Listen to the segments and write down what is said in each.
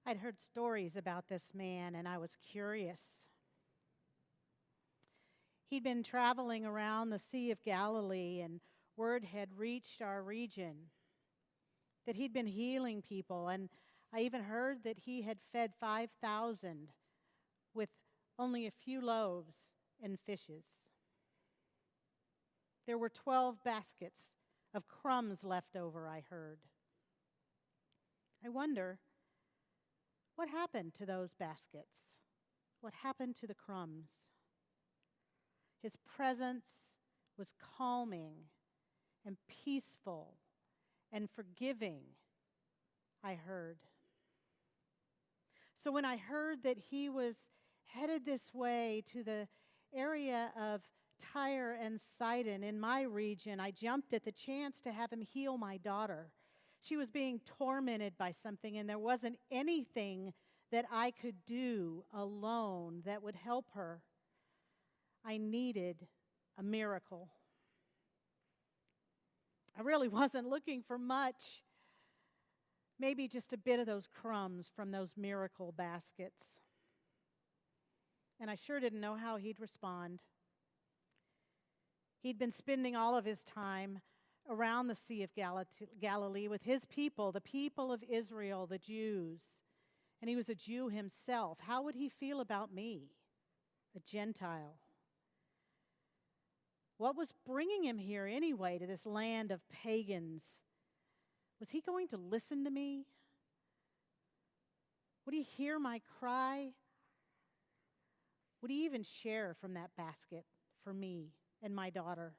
I'd heard stories about this man, and I was curious. He'd been traveling around the Sea of Galilee, and word had reached our region that he'd been healing people, and I even heard that he had fed 5,000 with only a few loaves and fishes. There were 12 baskets of crumbs left over, I heard. I wonder, what happened to those baskets? What happened to the crumbs? His presence was calming and peaceful and forgiving, I heard. So when I heard that he was headed this way to the area of Tyre and Sidon in my region, I jumped at the chance to have him heal my daughter. She was being tormented by something, and there wasn't anything that I could do alone that would help her. I needed a miracle. I really wasn't looking for much. Maybe just a bit of those crumbs from those miracle baskets. And I sure didn't know how he'd respond. He'd been spending all of his time around the Sea of Galilee with his people, the people of Israel, the Jews. And he was a Jew himself. How would he feel about me, a Gentile? What was bringing him here anyway, to this land of pagans? Was he going to listen to me? Would he hear my cry? Would he even share from that basket for me and my daughter?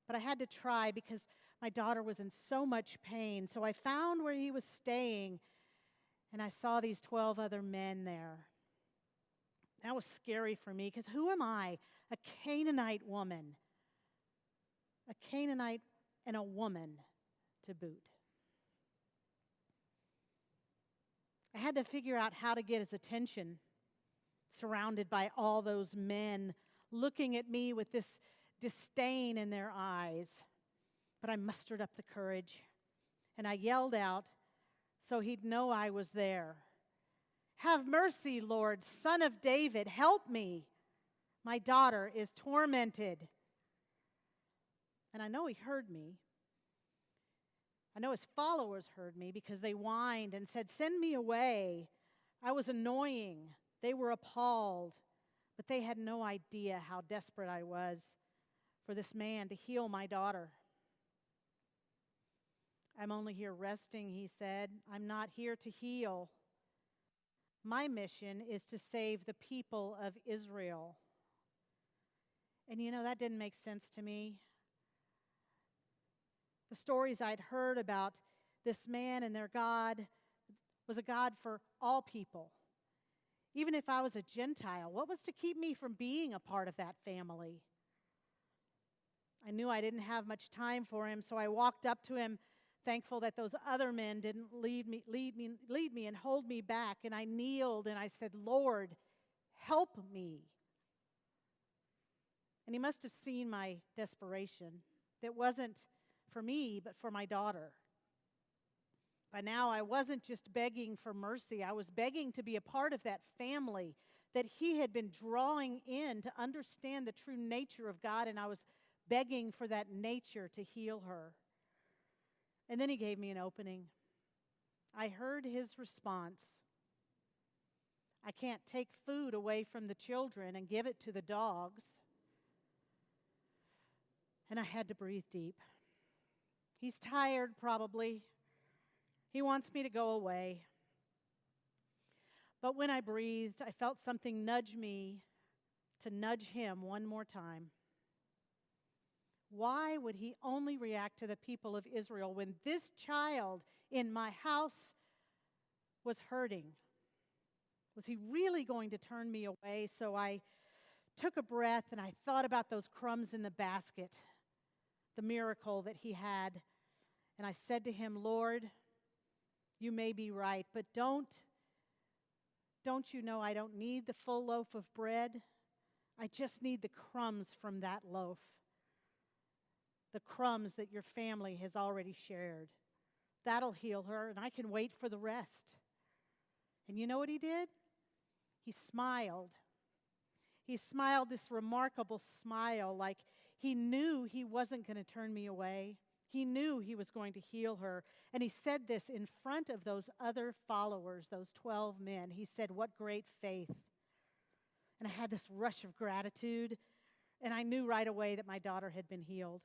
But I had to try because my daughter was in so much pain. So I found where he was staying, and I saw these 12 other men there. That was scary for me because who am I? A Canaanite woman. A Canaanite and a woman to boot. I had to figure out how to get his attention, surrounded by all those men looking at me with this disdain in their eyes. But I mustered up the courage, and I yelled out so he'd know I was there. "Have mercy, Lord, Son of David, help me. My daughter is tormented." And I know he heard me. I know his followers heard me because they whined and said, "Send me away." I was annoying. They were appalled, but they had no idea how desperate I was for this man to heal my daughter. "I'm only here resting," he said. "I'm not here to heal. My mission is to save the people of Israel." And that didn't make sense to me. The stories I'd heard about this man and their God was a God for all people. Even if I was a Gentile, what was to keep me from being a part of that family? I knew I didn't have much time for him, so I walked up to him, thankful that those other men didn't lead me and hold me back. And I kneeled and I said, "Lord, help me." And he must have seen my desperation. That wasn't for me, but for my daughter. By now, I wasn't just begging for mercy. I was begging to be a part of that family that he had been drawing in to understand the true nature of God, and I was begging for that nature to heal her. And then he gave me an opening. I heard his response. "I can't take food away from the children and give it to the dogs." And I had to breathe deep. He's tired, probably. He wants me to go away. But when I breathed, I felt something nudge me to nudge him one more time. Why would he only react to the people of Israel when this child in my house was hurting? Was he really going to turn me away? So I took a breath and I thought about those crumbs in the basket, the miracle that he had. And I said to him, "Lord, you may be right, but don't you know I don't need the full loaf of bread? I just need the crumbs from that loaf. The crumbs that your family has already shared. That'll heal her, and I can wait for the rest. And you know what he did? He smiled. He smiled this remarkable smile, like he knew he wasn't going to turn me away. He knew he was going to heal her. And he said this in front of those other followers, those 12 men. He said, "What great faith." And I had this rush of gratitude, and I knew right away that my daughter had been healed.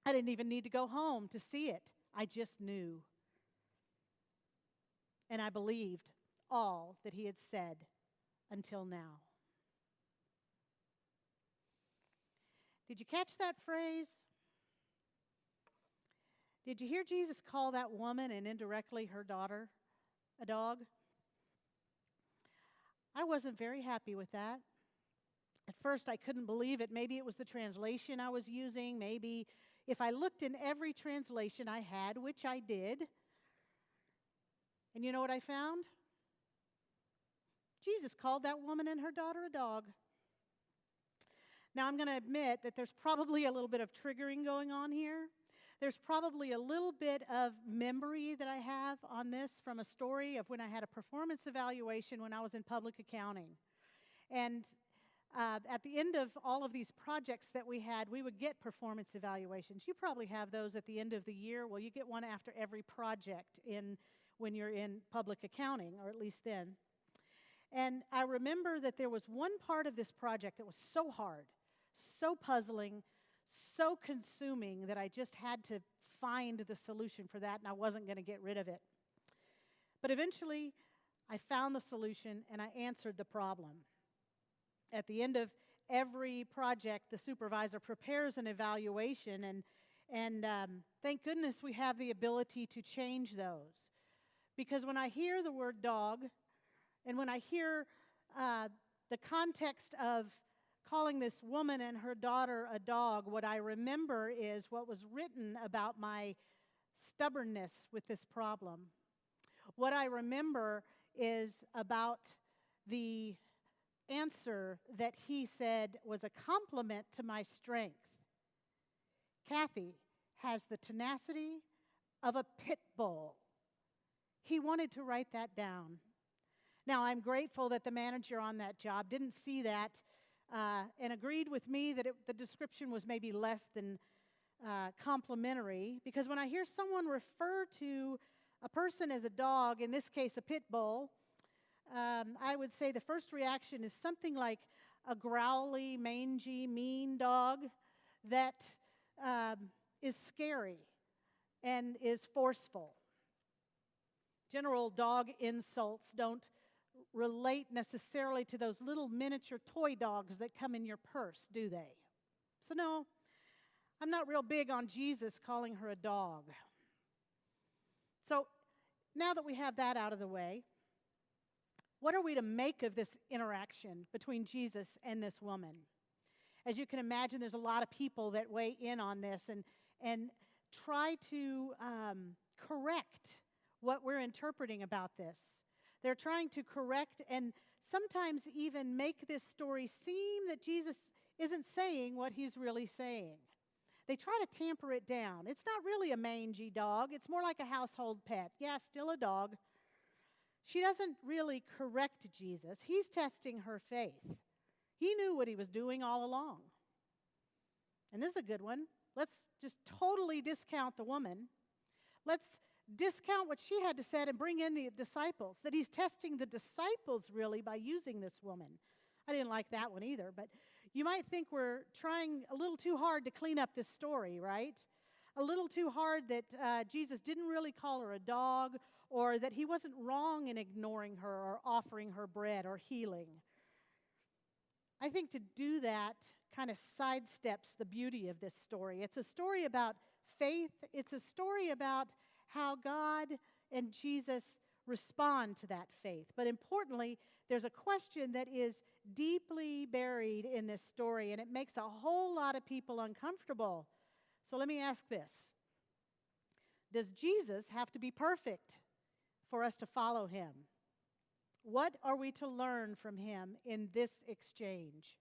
I didn't even need to go home to see it. I just knew. And I believed all that he had said until now. Did you catch that phrase? Did you hear Jesus call that woman and indirectly her daughter a dog? I wasn't very happy with that. At first, I couldn't believe it. Maybe it was the translation I was using. Maybe if I looked in every translation I had, which I did, and you know what I found? Jesus called that woman and her daughter a dog. Now, I'm going to admit that there's probably a little bit of triggering going on here. There's probably a little bit of memory that I have on this from a story of when I had a performance evaluation when I was in public accounting. And at the end of all of these projects that we had, we would get performance evaluations. You probably have those at the end of the year. Well, you get one after every project when you're in public accounting, or at least then. And I remember that there was one part of this project that was so hard, so puzzling, so consuming that I just had to find the solution for that, and I wasn't going to get rid of it. But eventually, I found the solution, and I answered the problem. At the end of every project, the supervisor prepares an evaluation, and thank goodness we have the ability to change those. Because when I hear the word dog, and when I hear the context of calling this woman and her daughter a dog, what I remember is what was written about my stubbornness with this problem. What I remember is about the answer that he said was a compliment to my strength. Kathy has the tenacity of a pit bull. He wanted to write that down. Now, I'm grateful that the manager on that job didn't see that and agreed with me that the description was maybe less than complimentary, because when I hear someone refer to a person as a dog, in this case a pit bull, I would say the first reaction is something like a growly, mangy, mean dog that is scary and is forceful. General dog insults don't relate necessarily to those little miniature toy dogs that come in your purse, do they? So no, I'm not real big on Jesus calling her a dog. So now that we have that out of the way, what are we to make of this interaction between Jesus and this woman? As you can imagine, there's a lot of people that weigh in on this and try to correct what we're interpreting about this. They're trying to correct and sometimes even make this story seem that Jesus isn't saying what he's really saying. They try to tamper it down. It's not really a mangy dog. It's more like a household pet. Yeah, still a dog. She doesn't really correct Jesus. He's testing her faith. He knew what he was doing all along. And this is a good one. Let's just totally discount the woman. Let's discount what she had to say and bring in the disciples, that he's testing the disciples really by using this woman. I didn't like that one either, but you might think we're trying a little too hard to clean up this story, right? A little too hard that Jesus didn't really call her a dog, or that he wasn't wrong in ignoring her or offering her bread or healing. I think to do that kind of sidesteps the beauty of this story. It's a story about faith. It's a story about how God and Jesus respond to that faith. But importantly, there's a question that is deeply buried in this story, and it makes a whole lot of people uncomfortable. So let me ask this. Does Jesus have to be perfect for us to follow him? What are we to learn from him in this exchange?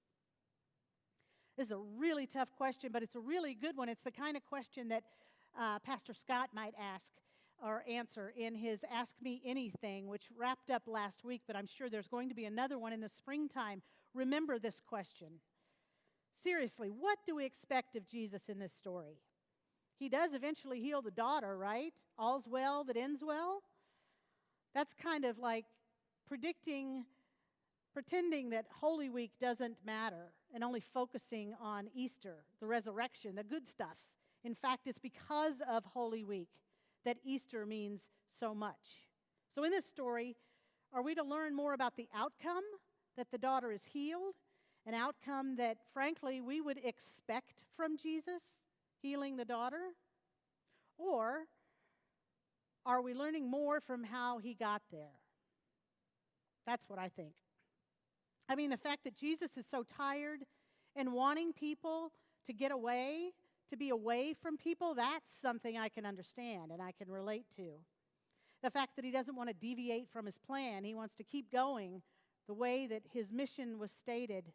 This is a really tough question, but it's a really good one. It's the kind of question that Pastor Scott might ask or answer in his Ask Me Anything, which wrapped up last week, but I'm sure there's going to be another one in the springtime. Remember this question. Seriously, what do we expect of Jesus in this story? He does eventually heal the daughter, right? All's well that ends well. That's kind of like pretending that Holy Week doesn't matter and only focusing on Easter, the resurrection, the good stuff. In fact, it's because of Holy Week that Easter means so much. So in this story, are we to learn more about the outcome, that the daughter is healed, an outcome that, frankly, we would expect from Jesus, healing the daughter? Or are we learning more from how he got there? That's what I think. I mean, the fact that Jesus is so tired and wanting people to get away, to be away from people, that's something I can understand and I can relate to. The fact that he doesn't want to deviate from his plan, he wants to keep going the way that his mission was stated,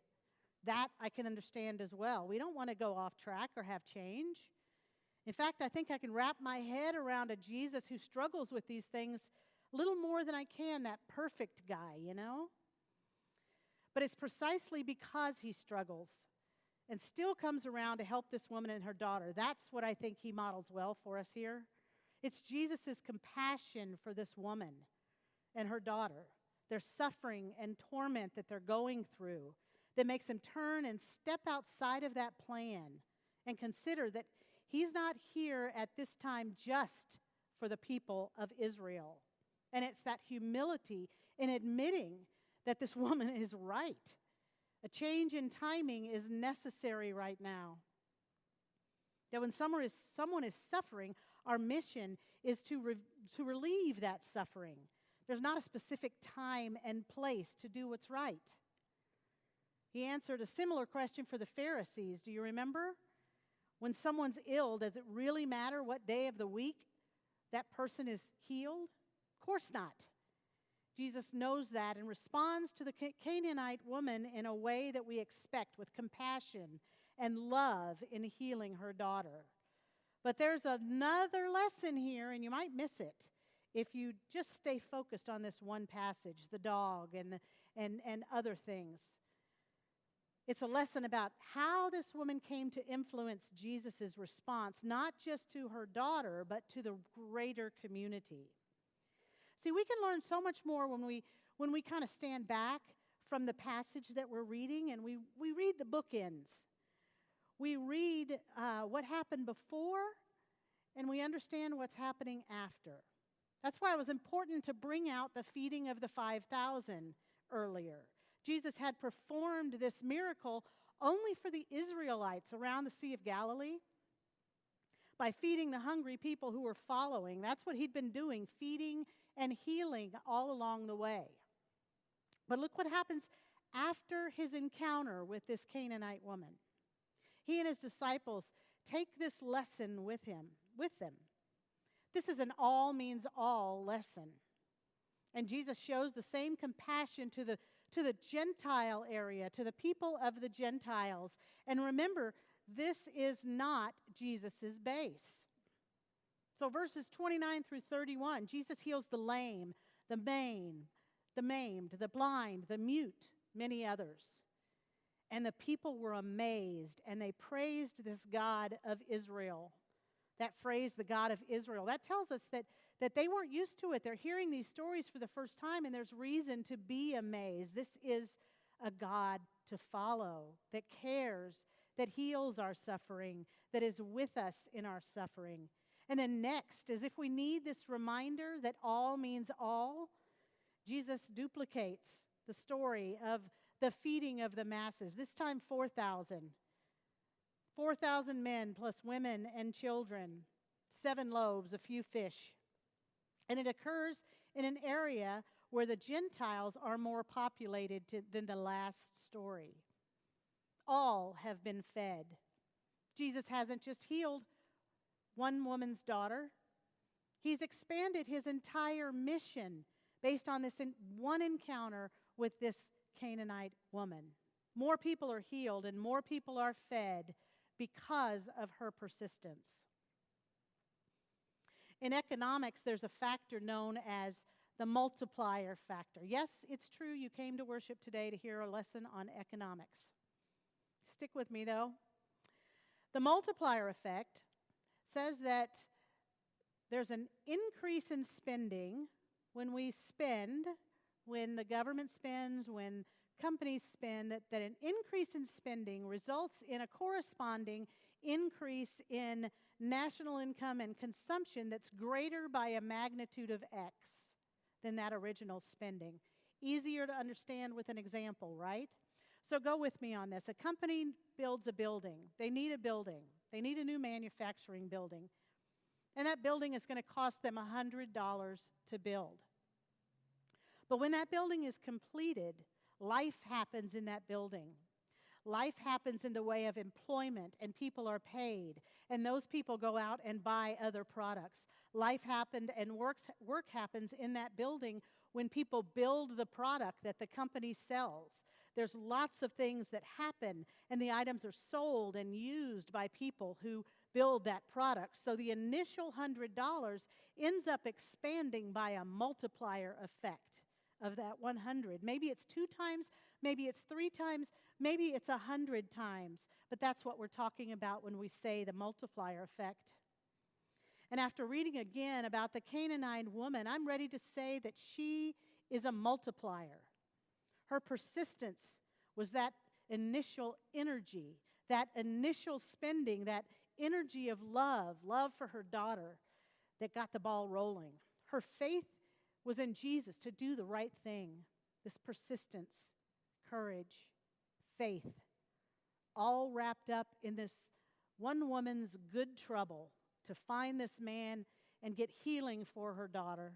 that I can understand as well. We don't want to go off track or have change. In fact, I think I can wrap my head around a Jesus who struggles with these things a little more than I can, that perfect guy, you know? But it's precisely because he struggles and still comes around to help this woman and her daughter. That's what I think he models well for us here. It's Jesus' compassion for this woman and her daughter, their suffering and torment that they're going through, that makes him turn and step outside of that plan and consider that he's not here at this time just for the people of Israel. And it's that humility in admitting that this woman is right. A change in timing is necessary right now. That when someone is suffering, our mission is to relieve that suffering. There's not a specific time and place to do what's right. He answered a similar question for the Pharisees. Do you remember? When someone's ill, does it really matter what day of the week that person is healed? Of course not. Jesus knows that and responds to the Canaanite woman in a way that we expect, with compassion and love in healing her daughter. But there's another lesson here, and you might miss it if you just stay focused on this one passage, the dog and other things. It's a lesson about how this woman came to influence Jesus' response, not just to her daughter, but to the greater community. See, we can learn so much more when we kind of stand back from the passage that we're reading and we read the bookends. We read what happened before and we understand what's happening after. That's why it was important to bring out the feeding of the 5,000 earlier. Jesus had performed this miracle only for the Israelites around the Sea of Galilee by feeding the hungry people who were following. That's what he'd been doing, feeding and healing all along the way. But look what happens after his encounter with this Canaanite woman. He and his disciples take this lesson with them. This is an all means all lesson. And Jesus shows the same compassion to the Gentile area, to the people of the Gentiles. And remember, this is not Jesus' base. So verses 29 through 31, Jesus heals the lame, the maimed, the blind, the mute, many others. And the people were amazed, and they praised this God of Israel. That phrase, the God of Israel, that tells us that they weren't used to it. They're hearing these stories for the first time, and there's reason to be amazed. This is a God to follow, that cares, that heals our suffering, that is with us in our suffering. And then next, as if we need this reminder that all means all, Jesus duplicates the story of the feeding of the masses, this time 4,000. 4,000 men plus women and children, 7 loaves, a few fish. And it occurs in an area where the Gentiles are more populated than the last story. All have been fed. Jesus hasn't just healed one woman's daughter. He's expanded his entire mission based on this one encounter with this Canaanite woman. More people are healed and more people are fed because of her persistence. In economics, there's a factor known as the multiplier factor. Yes, it's true you came to worship today to hear a lesson on economics. Stick with me, though. The multiplier effect says that there's an increase in spending when we spend, when the government spends, when companies spend, that an increase in spending results in a corresponding increase in national income and consumption that's greater by a magnitude of X than that original spending. Easier to understand with an example, right? So go with me on this. A company builds a building. They need a building. They need a new manufacturing building. And that building is going to cost them $100 to build. But when that building is completed, life happens in that building. Life happens in the way of employment, and people are paid, and those people go out and buy other products. Life happened and work happens in that building when people build the product that the company sells. There's lots of things that happen, and the items are sold and used by people who build that product. So the initial $100 ends up expanding by a multiplier effect of that 100. Maybe it's 2 times, maybe it's 3 times, maybe it's 100 times. But that's what we're talking about when we say the multiplier effect. And after reading again about the Canaanite woman, I'm ready to say that she is a multiplier. Her persistence was that initial energy, that initial spending, that energy of love for her daughter that got the ball rolling. Her faith was in Jesus to do the right thing. This persistence, courage, faith, all wrapped up in this one woman's good trouble to find this man and get healing for her daughter.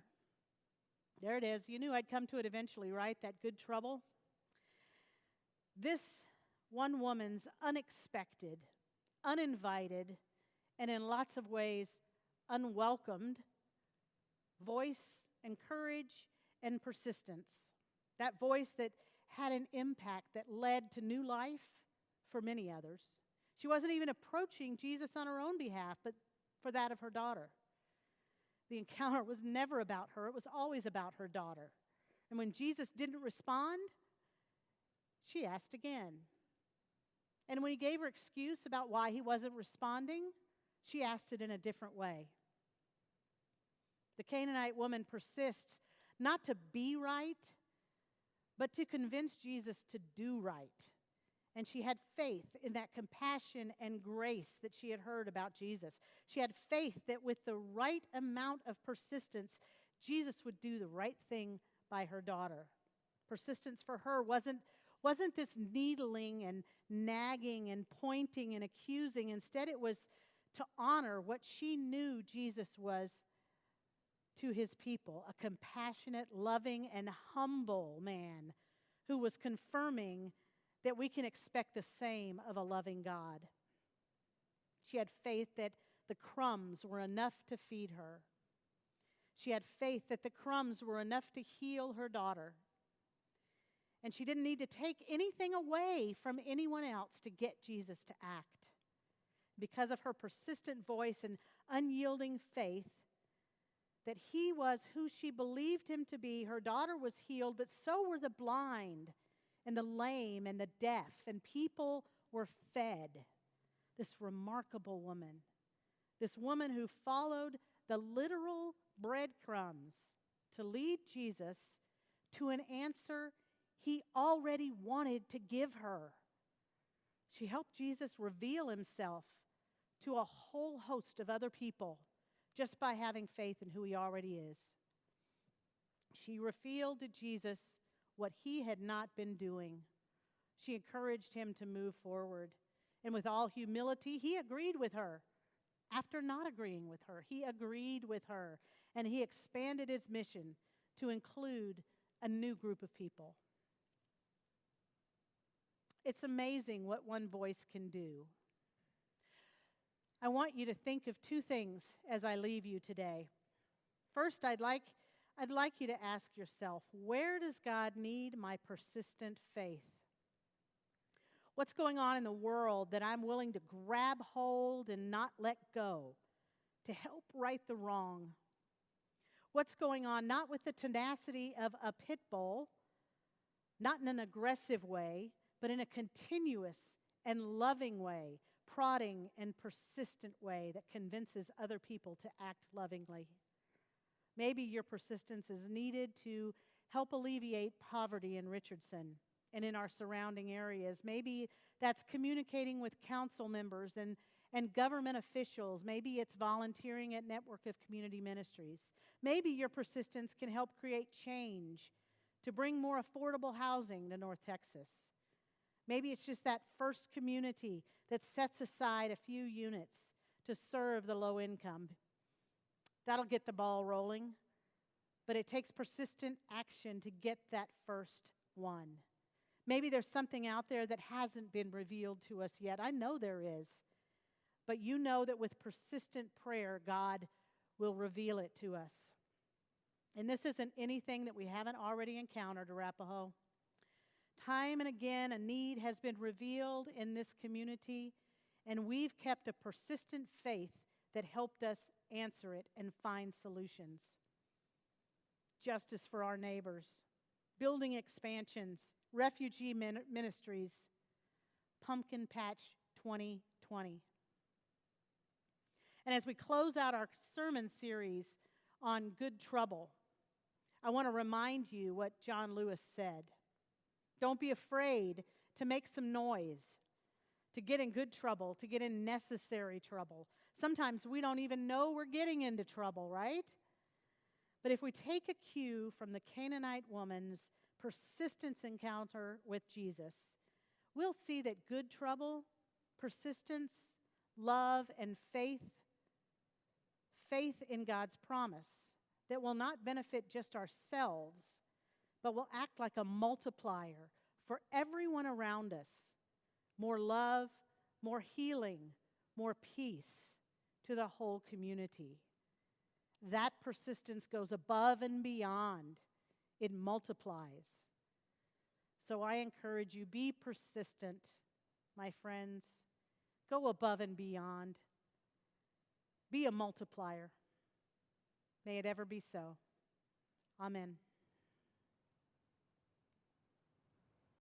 There it is. You knew I'd come to it eventually, right? That good trouble. This one woman's unexpected, uninvited, and in lots of ways unwelcomed voice and courage and persistence. That voice that had an impact that led to new life for many others. She wasn't even approaching Jesus on her own behalf, but for that of her daughter. The encounter was never about her. It was always about her daughter. And when Jesus didn't respond, she asked again. And when he gave her excuse about why he wasn't responding, she asked it in a different way. The Canaanite woman persists not to be right, but to convince Jesus to do right. And she had faith in that compassion and grace that she had heard about Jesus. She had faith that with the right amount of persistence, Jesus would do the right thing by her daughter. Persistence for her wasn't this needling and nagging and pointing and accusing. Instead, it was to honor what she knew Jesus was to his people, a compassionate, loving, and humble man who was confirming that we can expect the same of a loving God. She had faith that the crumbs were enough to feed her. She had faith that the crumbs were enough to heal her daughter. And she didn't need to take anything away from anyone else to get Jesus to act. Because of her persistent voice and unyielding faith that he was who she believed him to be, her daughter was healed, but so were the blind and the lame and the deaf, and people were fed. This remarkable woman, this woman who followed the literal breadcrumbs to lead Jesus to an answer he already wanted to give her. She helped Jesus reveal himself to a whole host of other people just by having faith in who he already is. She revealed to Jesus what he had not been doing. She encouraged him to move forward. And with all humility, he agreed with her. After not agreeing with her, he agreed with her. And he expanded his mission to include a new group of people. It's amazing what one voice can do. I want you to think of 2 things as I leave you today. First, I'd like you to ask yourself, where does God need my persistent faith? What's going on in the world that I'm willing to grab hold and not let go to help right the wrong. What's going on, not with the tenacity of a pit bull, not in an aggressive way, but in a continuous and loving way, prodding and persistent way that convinces other people to act lovingly. Maybe your persistence is needed to help alleviate poverty in Richardson and in our surrounding areas. Maybe that's communicating with council members and government officials. Maybe it's volunteering at Network of Community Ministries. Maybe your persistence can help create change to bring more affordable housing to North Texas. Maybe it's just that first community that sets aside a few units to serve the low income. That'll get the ball rolling, but it takes persistent action to get that first one. Maybe there's something out there that hasn't been revealed to us yet. I know there is. But you know that with persistent prayer, God will reveal it to us. And this isn't anything that we haven't already encountered, Arapahoe. Time and again, a need has been revealed in this community, and we've kept a persistent faith that helped us answer it and find solutions. Justice for our neighbors, building expansions, refugee ministries, Pumpkin Patch 2020. And as we close out our sermon series on good trouble, I want to remind you what John Lewis said. Don't be afraid to make some noise, to get in good trouble, to get in necessary trouble. Sometimes we don't even know we're getting into trouble, right? But if we take a cue from the Canaanite woman's persistence encounter with Jesus, we'll see that good trouble, persistence, love, and faith in God's promise that will not benefit just ourselves, but will act like a multiplier for everyone around us. More love, more healing, more peace to the whole community. That persistence goes above and beyond. It multiplies. So I encourage you, be persistent, my friends. Go above and beyond. Be a multiplier. May it ever be so. Amen.